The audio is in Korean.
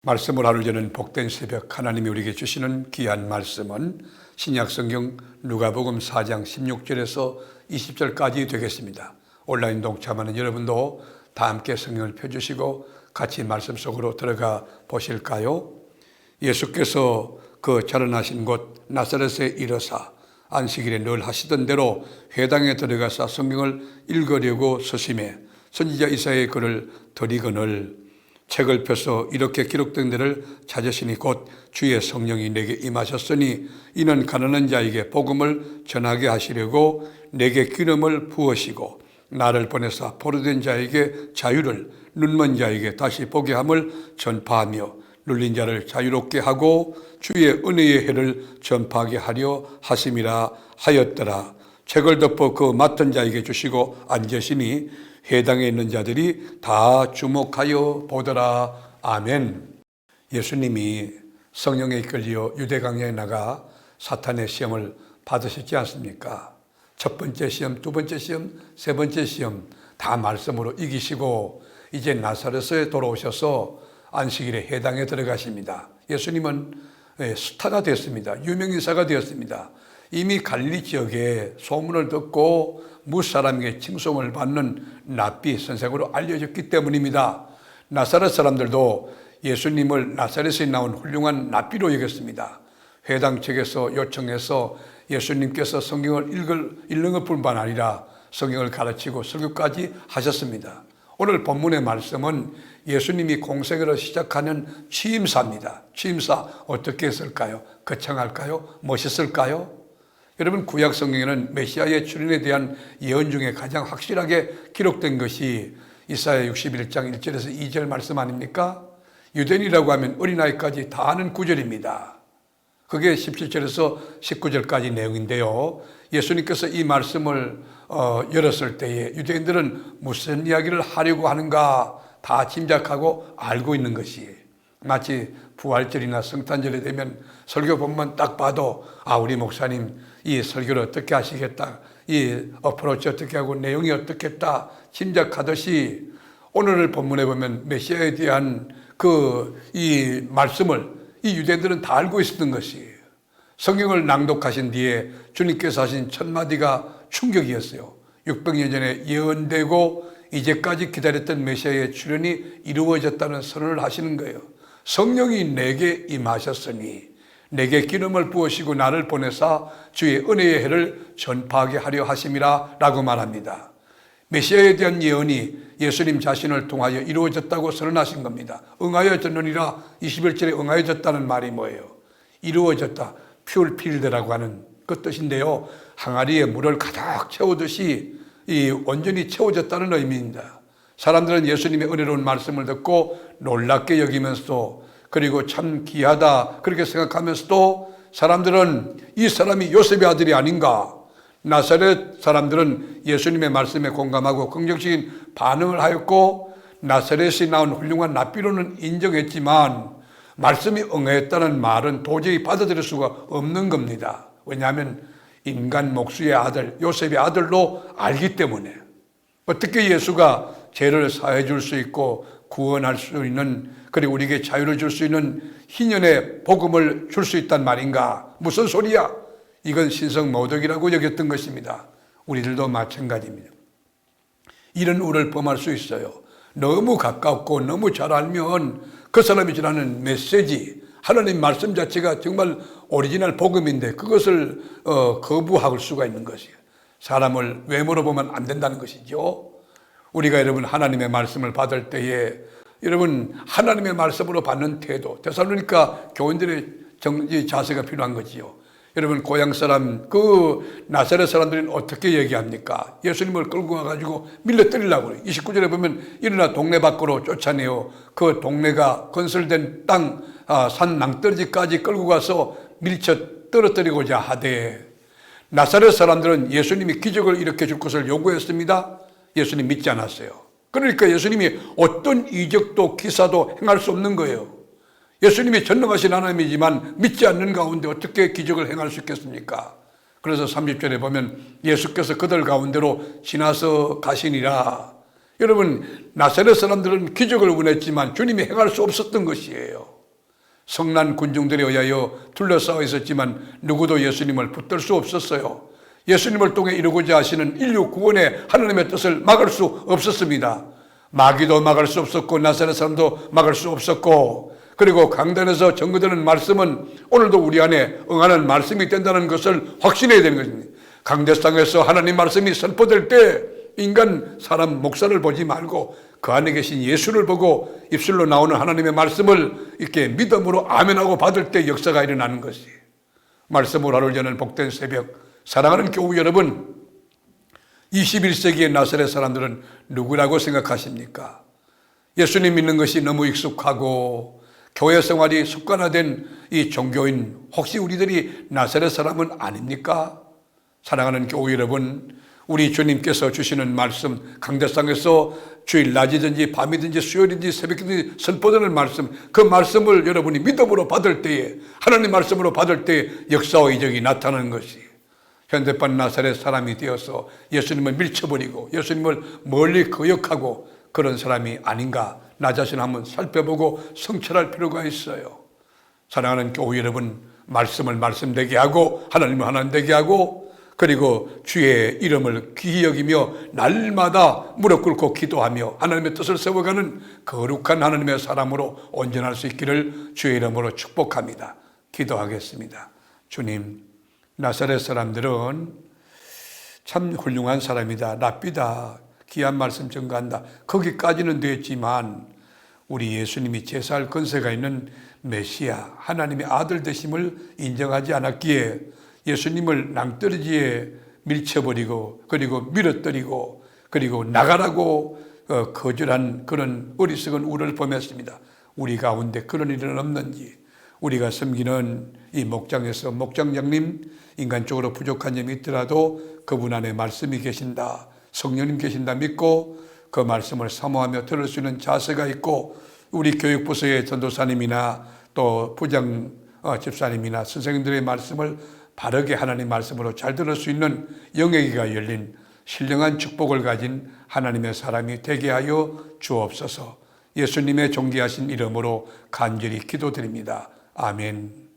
말씀을 하루 저는 복된 새벽 하나님이 우리에게 주시는 귀한 말씀은 신약성경 누가복음 4장 16절에서 20절까지 되겠습니다. 온라인 동참하는 여러분도 다 함께 성경을 펴주시고 같이 말씀 속으로 들어가 보실까요? 예수께서 그 자라나신 곳 나사렛에 이르사 안식일에 늘 하시던 대로 회당에 들어가서 성경을 읽으려고 서심해 선지자 이사야의 글을 들이거늘 책을 펴서 이렇게 기록된 데를 찾으시니 곧 주의 성령이 내게 임하셨으니 이는 가난한 자에게 복음을 전하게 하시려고 내게 기름을 부으시고 나를 보내사 포로된 자에게 자유를 눈먼 자에게 다시 보게 함을 전파하며 눌린 자를 자유롭게 하고 주의 은혜의 해를 전파하게 하려 하심이라 하였더라. 책을 덮어 그 맡은 자에게 주시고 앉으시니 회당에 있는 자들이 다 주목하여 보더라. 아멘. 예수님이 성령에 이끌려 유대강야에 나가 사탄의 시험을 받으셨지 않습니까? 첫 번째 시험, 두 번째 시험, 세 번째 시험 다 말씀으로 이기시고 이제 나사렛에 돌아오셔서 안식일에 회당에 들어가십니다. 예수님은 스타가 되었습니다. 유명인사가 되었습니다. 이미 갈릴리 지역에 소문을 듣고 무사람에게 칭송을 받는 랍비 선생으로 알려졌기 때문입니다. 나사렛 사람들도 예수님을 나사렛에 나온 훌륭한 랍비로 여겼습니다. 회당 측에서 요청해서 예수님께서 성경을 읽는 것뿐만 아니라 성경을 가르치고 설교까지 하셨습니다. 오늘 본문의 말씀은 예수님이 공생애를 시작하는 취임사입니다. 취임사 어떻게 했을까요? 거창할까요? 멋있을까요? 여러분, 구약 성경에는 메시아의 출현에 대한 예언 중에 가장 확실하게 기록된 것이 이사야 61장 1절에서 2절 말씀 아닙니까? 유대인이라고 하면 어린아이까지 다 아는 구절입니다. 그게 17절에서 19절까지 내용인데요. 예수님께서 이 말씀을 열었을 때에 유대인들은 무슨 이야기를 하려고 하는가 다 짐작하고 알고 있는 것이 마치 부활절이나 성탄절이 되면 설교 본문 딱 봐도 우리 목사님 이 설교를 어떻게 하시겠다, 이 어프로치 어떻게 하고 내용이 어떻겠다 짐작하듯이 오늘 본문에 보면 메시아에 대한 이 말씀을 이 유대인들은 다 알고 있었던 것이에요. 성경을 낭독하신 뒤에 주님께서 하신 첫 마디가 충격이었어요. 600년 전에 예언되고 이제까지 기다렸던 메시아의 출현이 이루어졌다는 선언을 하시는 거예요. 성령이 내게 임하셨으니 내게 기름을 부으시고 나를 보내사 주의 은혜의 해를 전파하게 하려 하심이라 라고 말합니다. 메시아에 대한 예언이 예수님 자신을 통하여 이루어졌다고 선언하신 겁니다. 응하여졌느니라 21절에 응하여졌다는 말이 뭐예요? 이루어졌다. 퓨얼필드라고 하는 그 뜻인데요. 항아리에 물을 가득 채우듯이 온전히 채워졌다는 의미입니다. 사람들은 예수님의 은혜로운 말씀을 듣고 놀랍게 여기면서도 그리고 참 귀하다 그렇게 생각하면서도 사람들은 이 사람이 요셉의 아들이 아닌가, 나사렛 사람들은 예수님의 말씀에 공감하고 긍정적인 반응을 하였고 나사렛이 나온 훌륭한 랍비로는 인정했지만 말씀이 응했다는 말은 도저히 받아들일 수가 없는 겁니다. 왜냐하면 인간 목수의 아들, 요셉의 아들로 알기 때문에. 어떻게 예수가 죄를 사해 줄 수 있고 구원할 수 있는, 그리고 우리에게 자유를 줄 수 있는 희년의 복음을 줄 수 있단 말인가? 무슨 소리야? 이건 신성모독이라고 여겼던 것입니다. 우리들도 마찬가지입니다. 이런 우를 범할 수 있어요. 너무 가깝고 너무 잘 알면 그 사람이 전하는 메시지, 하나님 말씀 자체가 정말 오리지널 복음인데 그것을 거부할 수가 있는 것이에요. 사람을 외모로 보면 안 된다는 것이죠. 우리가 여러분 하나님의 말씀을 받을 때에 여러분 하나님의 말씀으로 받는 태도, 데살로니가 교인들의 자세가 필요한 거지요. 여러분 고향 사람, 나사렛 사람들은 어떻게 얘기합니까? 예수님을 끌고 와가지고 밀려 때리려고 그래요. 29절에 보면 일어나 동네 밖으로 쫓아내요. 그 동네가 건설된 땅, 산 낭떠러지까지 끌고 가서 밀쳐 떨어뜨리고자 하되 나사렛 사람들은 예수님이 기적을 일으켜 줄 것을 요구했습니다. 예수님 믿지 않았어요. 그러니까 예수님이 어떤 이적도 기사도 행할 수 없는 거예요. 예수님이 전능하신 하나님이지만 믿지 않는 가운데 어떻게 기적을 행할 수 있겠습니까? 그래서 30절에 보면 예수께서 그들 가운데로 지나서 가시니라. 여러분, 나사렛 사람들은 기적을 원했지만 주님이 행할 수 없었던 것이에요. 성난 군중들에 의하여 둘러싸여 있었지만 누구도 예수님을 붙들 수 없었어요. 예수님을 통해 이루고자 하시는 인류 구원의 하나님의 뜻을 막을 수 없었습니다. 마귀도 막을 수 없었고 나사렛 사람도 막을 수 없었고, 그리고 강단에서 전거되는 말씀은 오늘도 우리 안에 응하는 말씀이 된다는 것을 확신해야 되는 것입니다. 강대상에서 하나님 말씀이 선포될 때 인간 사람 목사를 보지 말고 그 안에 계신 예수를 보고 입술로 나오는 하나님의 말씀을 이렇게 믿음으로 아멘하고 받을 때 역사가 일어나는 것이, 말씀으로 하루를 여는 복된 새벽, 사랑하는 교우 여러분, 21세기의 나사렛 사람들은 누구라고 생각하십니까? 예수님 믿는 것이 너무 익숙하고 교회 생활이 습관화된 이 종교인, 혹시 우리들이 나사렛 사람은 아닙니까? 사랑하는 교우 여러분, 우리 주님께서 주시는 말씀, 강대상에서 주일 낮이든지 밤이든지 수요일이든지 새벽이든지 선포되는 말씀, 그 말씀을 여러분이 믿음으로 받을 때에, 하나님 말씀으로 받을 때에 역사와 이적이 나타나는 것이, 현대판 나사렛 사람이 되어서 예수님을 밀쳐버리고 예수님을 멀리 거역하고 그런 사람이 아닌가, 나 자신 한번 살펴보고 성찰할 필요가 있어요. 사랑하는 교우 여러분, 말씀을 말씀되게 하고 하나님을 하나님 되게 하고, 그리고 주의 이름을 귀히 여기며 날마다 무릎 꿇고 기도하며 하나님의 뜻을 세워가는 거룩한 하나님의 사람으로 온전할 수 있기를 주의 이름으로 축복합니다. 기도하겠습니다. 주님, 나사렛 사람들은 참 훌륭한 사람이다, 랍비다, 귀한 말씀 전가한다, 거기까지는 됐지만 우리 예수님이 제사할 권세가 있는 메시아, 하나님의 아들 되심을 인정하지 않았기에 예수님을 낭떠러지에 밀쳐버리고 그리고 밀어뜨리고 그리고 나가라고 거절한 그런 어리석은 우를 범했습니다. 우리 가운데 그런 일은 없는지, 우리가 섬기는 이 목장에서 목장장님, 인간적으로 부족한 점이 있더라도 그분 안에 말씀이 계신다, 성령님 계신다 믿고 그 말씀을 사모하며 들을 수 있는 자세가 있고, 우리 교육부서의 전도사님이나 또 부장 집사님이나 선생님들의 말씀을 바르게 하나님 말씀으로 잘 들을 수 있는 영역이가 열린 신령한 축복을 가진 하나님의 사람이 되게 하여 주옵소서. 예수님의 존귀하신 이름으로 간절히 기도드립니다. 아멘.